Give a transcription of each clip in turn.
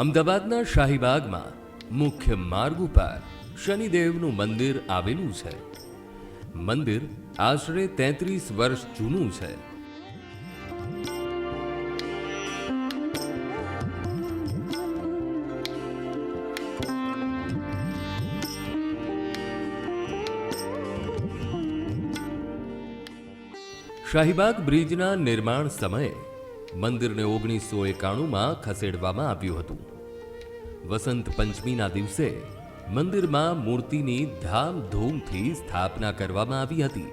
અમદાવાદના શાહીબાગમાં મુખ્ય માર્ગ ઉપર શનિદેવનું મંદિર આવેલું છે. મંદિર આશરે 33 વર્ષ જૂનું છે. શાહીબાગ બ્રિજના નિર્માણ સમયે મંદિરને 1991માં ખસેડવામાં આવ્યું હતું. વસંત પંચમીના દિવસે મંદિરમાં મૂર્તિની ધામધૂમથી સ્થાપના કરવામાં આવી હતી.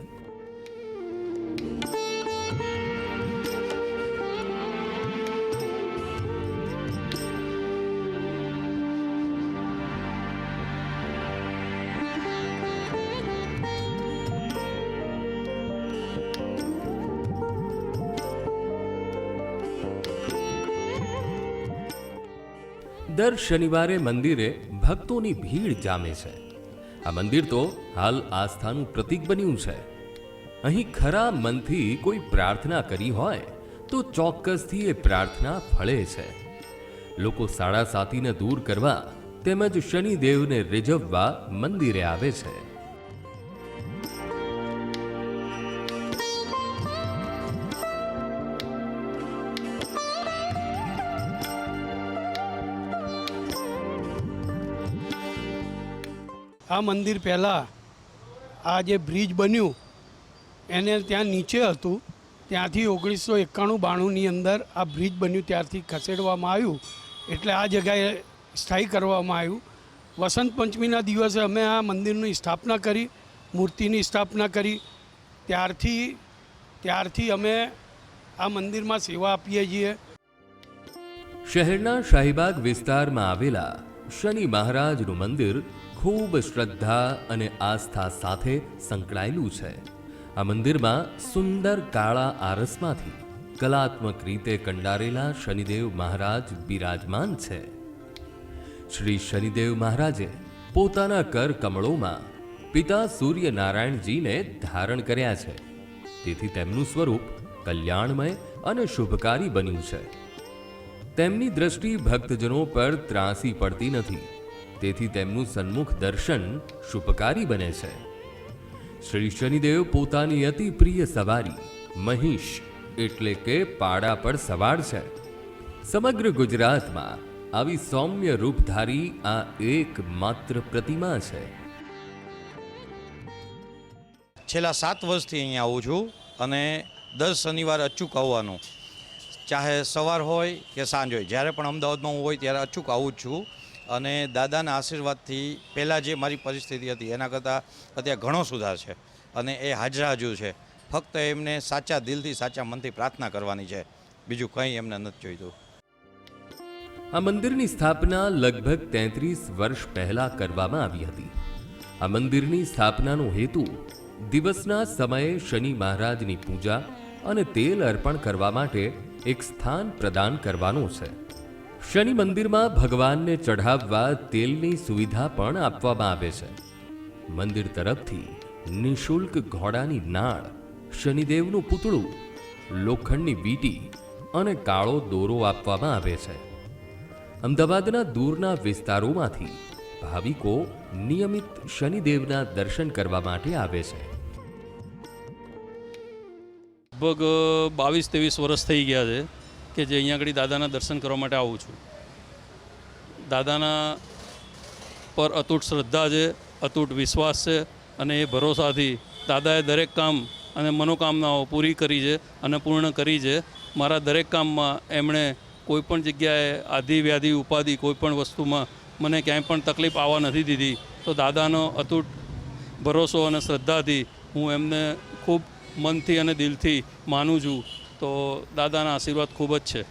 દર શનિવારે મંદિરે ભક્તોની ભીડ જામે છે. આ મંદિર તો હાલ આસ્થાનું પ્રતીક બન્યું છે. અહીં ખરા મનથી કોઈ પ્રાર્થના કરી હોય તો ચોક્કસથી એ પ્રાર્થના ફળે છે. લોકો સાડા સાતીને દૂર કરવા તેમજ શનિદેવને રીઝવવા મંદિરે આવે છે. આ મંદિર પહેલાં આ જે બ્રિજ બન્યું એને ત્યાં નીચે હતું, ત્યાંથી 1991-92ની અંદર આ બ્રિજ બન્યું ત્યારથી ખસેડવામાં આવ્યું, એટલે આ જગ્યાએ સ્થાયી કરવામાં આવ્યું. વસંત પંચમીના દિવસે અમે આ મંદિરની સ્થાપના કરી, મૂર્તિની સ્થાપના કરી. ત્યારથી અમે આ મંદિરમાં સેવા આપીએ છીએ. શહેરના શાહીબાગ વિસ્તારમાં આવેલા શનિ મહારાજનું મંદિર ખૂબ શ્રદ્ધા અને આસ્થા સાથે સંકળાયેલું છે. આ મંદિરમાં સુંદર કાળા આરસમાંથી કલાત્મક રીતે કંડારેલા શનિદેવ મહારાજ બિરાજમાન છે. શ્રી શનિદેવ મહારાજે પોતાના કર કમળોમાં પિતા સૂર્યનારાયણજીને ધારણ કર્યા છે. તેથી તેમનું સ્વરૂપ કલ્યાણમય અને શુભકારી બન્યું છે. તેમની દ્રષ્ટિ ભક્તજનો પર ત્રાસી પડતી નથી, તેથી તેમનું સન્મુખ દર્શન શુભકારી બને છે. શ્રી શનિદેવ પોતાની અતિ પ્રિય સવારી મહિષ એટલે કે પાડા પર સવાર છે. સમગ્ર ગુજરાતમાં આવી સૌમ્ય રૂપધારી આ એકમાત્ર પ્રતિમા છે. છેલ્લા 7 વર્ષથી અહીંયા આવું છું અને દર શનિવારે અચૂક આવવાનું, ચાહે સવાર હોય કે સાંજ હોય, જ્યારે પણ અમદાવાદમાં હું હોય ત્યારે અચૂક આવું જ છું. અને દાદાના આશીર્વાદથી પહેલાં જે મારી પરિસ્થિતિ હતી એના કરતાં અત્યારે ઘણો સુધાર છે અને એ હાજરાજુ છે. ફક્ત એમને સાચા દિલથી સાચા મનથી પ્રાર્થના કરવાની છે, બીજું કંઈ એમને નથી જોઈતું. આ મંદિરની સ્થાપના લગભગ 33 વર્ષ પહેલા કરવામાં આવી હતી. આ મંદિરની સ્થાપનાનો હેતુ દિવસના સમયે શનિ મહારાજની પૂજા અને તેલ અર્પણ કરવા માટે એક સ્થાન પ્રદાન કરવાનો છે. શનિ મંદિરમાં ભગવાનને ચઢાવવા તેલની સુવિધા પણ આપવામાં આવે છે. મંદિર તરફથી નિઃશુલ્ક ઘોડાની નાળ, શનિદેવનું પૂતળું, લોખંડની વીંટી અને કાળો દોરો આપવામાં આવે છે. અમદાવાદના દૂરના વિસ્તારોમાંથી ભાવિકો નિયમિત શનિદેવના દર્શન કરવા માટે આવે છે. લગભગ 22-23 વર્ષ થઈ ગયા છે કે જે અહીંયા આગળ દાદાના દર્શન કરવા માટે આવું છું. દાદાના પર અતૂટ શ્રદ્ધા છે, અતૂટ વિશ્વાસ છે અને એ ભરોસાથી દાદાએ દરેક કામ અને મનોકામનાઓ પૂરી કરી છે અને પૂર્ણ કરી છે. મારા દરેક કામમાં એમણે કોઈપણ જગ્યાએ આધિ વ્યાધિ ઉપાધિ કોઈપણ વસ્તુમાં મને ક્યાંય પણ તકલીફ આવવા નથી દીધી. તો દાદાનો અતૂટ ભરોસો અને શ્રદ્ધાથી હું એમને ખૂબ મનથી અને દિલથી માનું છું. તો દાદાના આશીર્વાદ ખૂબ જ છે.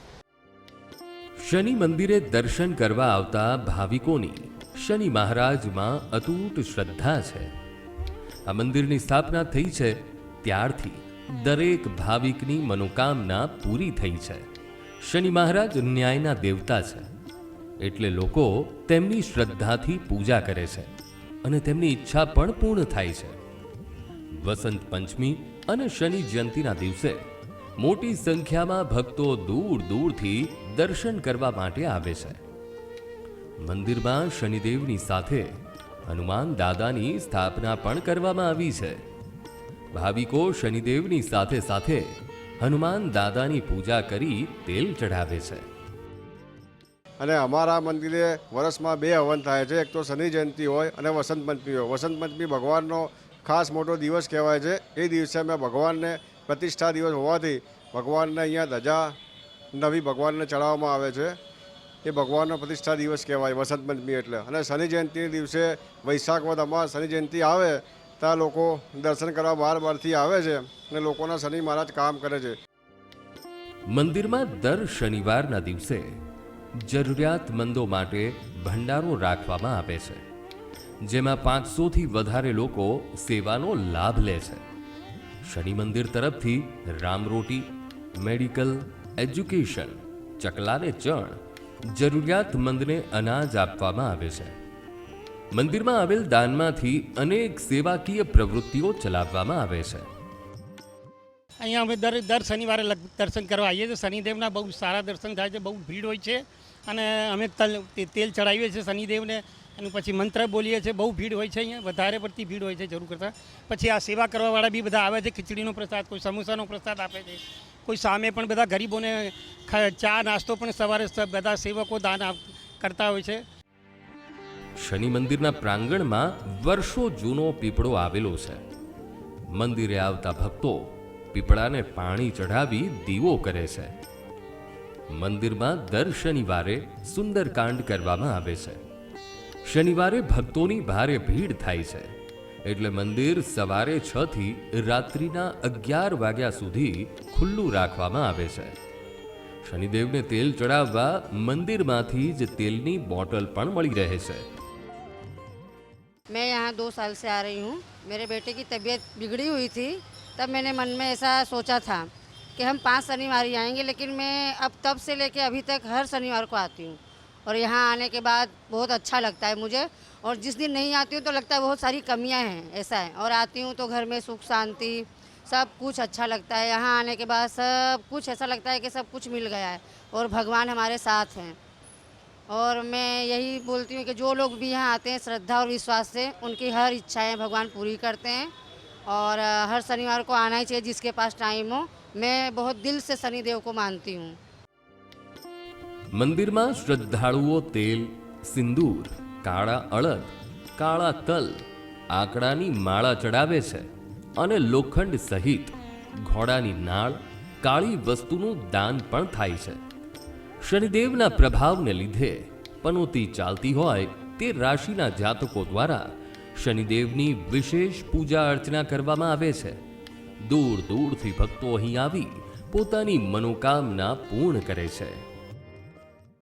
શનિ મંદિરે દર્શન કરવા આવતા ભાવિકોની શનિ મહારાજમાં અતૂટ શ્રદ્ધા છે. આ મંદિરની સ્થાપના થઈ છે ત્યારથી દરેક ભાવિકની મનોકામના પૂરી થઈ છે. શનિ મહારાજ ન્યાયના દેવતા છે, એટલે લોકો તેમની શ્રદ્ધાથી પૂજા કરે છે અને તેમની ઈચ્છા પણ પૂર્ણ થાય છે. વસંત પંચમી અને શનિ જયંતિના દિવસે મોટી સંખ્યામાં ભક્તો દૂર દૂરથી દર્શન કરવા માટે આવે છે. મંદિરમાં શનિદેવની સાથે હનુમાન દાદાની સ્થાપના પણ કરવામાં આવી છે. ભાવિકો શનિદેવની સાથે સાથે હનુમાન દાદાની પૂજા કરી તેલ ચઢાવે છે. અને અમારા મંદિરે વર્ષમાં 2 હવન થાય છે. એક તો શનિ જયંતિ હોય અને વસંત પંચમી હોય. વસંત પંચમી ભગવાનનો ખાસ મોટો દિવસ કહેવાય છે. એ દિવસે અમે ભગવાનને પ્રતિષ્ઠા દિવસ હોવાથી ભગવાનને અહીંયા ધજા નવી ભગવાનને ચડાવવામાં આવે છે. એ ભગવાનનો પ્રતિષ્ઠા દિવસ કહેવાય વસંત પંચમી એટલે. અને શનિ જયંતિના દિવસે વૈશાખ વદ અમાસ શનિ જયંતિ આવે ત્યાં લોકો દર્શન કરવા બહારથી આવે છે અને લોકોના શનિ મહારાજ કામ કરે છે. મંદિરમાં દર શનિવારના દિવસે જરૂરિયાતમંદો માટે ભંડારો રાખવામાં આવે છે, જેમાં 500થી વધારે લોકો સેવાનો લાભ લે છે. શનિ મંદિર તરફથી રામરોટી, મેડિકલ, એજ્યુકેશન, ચકલાને ચણ, જરૂરિયાતમંદને અનાજ આપવામાં આવે છે. મંદિરમાં આવેલ દાનમાંથી અનેક સેવાકીય પ્રવૃત્તિઓ ચલાવવામાં આવે છે. અહીંયા અમે દર શનિવારે દર્શન કરવા આવીએ છીએ. શનિદેવના બહુ સારા દર્શન થાય છે. બહુ ભીડ હોય છે અને અમે તેલ ચડાવીએ છીએ શનિદેવને અને પછી મંત્ર બોલીએ છીએ. બહુ ભીડ હોય છે અહીંયા, વધારે પડતી ભીડ હોય છે જરૂર કરતાં. પછી આ સેવા કરવાવાળા બી બધા આવે છે. ખીચડીનો પ્રસાદ, કોઈ સમોસાનો પ્રસાદ આપે છે. કોઈ સામે પણ બધા ગરીબોને ચા નાસ્તો પણ સવારે બધા સેવકો દાન કરતા હોય છે. શનિ મંદિરના પ્રાંગણમાં વર્ષો જૂનો પીપળો આવેલો છે. મંદિરે આવતા ભક્તો પીપળાને પાણી ચઢાવી દીવો કરે છે. મંદિરમાં દર શનિવારે સુંદરકાંડ કરવામાં આવે છે. શનિવારે ભક્તોની ભારે ભીડ થાય છે, એટલે મંદિર સવારે 6 થી રાત્રિના 11 વાગ્યા સુધી ખુલ્લું રાખવામાં આવે છે. શનિદેવને તેલ ચડાવવા મંદિરમાંથી જ તેલની બોટલ પણ મળી રહે છે. मैं यहाँ 2 साल से आ रही हूँ. मेरे बेटे की तबीयत बिगड़ी हुई थी. तब मैंने मन में ऐसा सोचा था कि हम 5 शनिवार ही आएंगे, लेकिन मैं अब तब से लेके अभी तक हर शनिवार को आती हूँ और यहाँ आने के बाद बहुत अच्छा लगता है मुझे. और जिस दिन नहीं आती हूँ तो लगता है बहुत सारी कमियाँ हैं, ऐसा है. और आती हूँ तो घर में सुख शांति सब कुछ अच्छा लगता है. यहाँ आने के बाद सब कुछ ऐसा लगता है कि सब कुछ मिल गया है और भगवान हमारे साथ हैं. और मैं यही बोलती हूँ कि जो लोग भी यहाँ आते हैं श्रद्धा और विश्वास से, उनकी हर इच्छाएं भगवान पूरी करते हैं. और हर शनिवार को आना ही चाहिए जिसके पास टाइम हो. मैं बहुत दिल से शनिदेव को मानती हूँ. મંદિરમાં શ્રદ્ધાળુઓ તેલ, સિંદૂર, કાળા અળદ, કાળા તલ, આંકડાની માળા ચડાવે છે અને લોખંડ સહિત ઘોડાની નાળ, કાળી વસ્તુનું દાન પણ થાય છે. શનિદેવના પ્રભાવને લીધે પનોતી ચાલતી હોય તે રાશિના જાતકો દ્વારા શનિદેવની વિશેષ પૂજા અર્ચના કરવામાં આવે છે. દૂર દૂરથી ભક્તો અહીં આવી પોતાની મનોકામના પૂર્ણ કરે છે.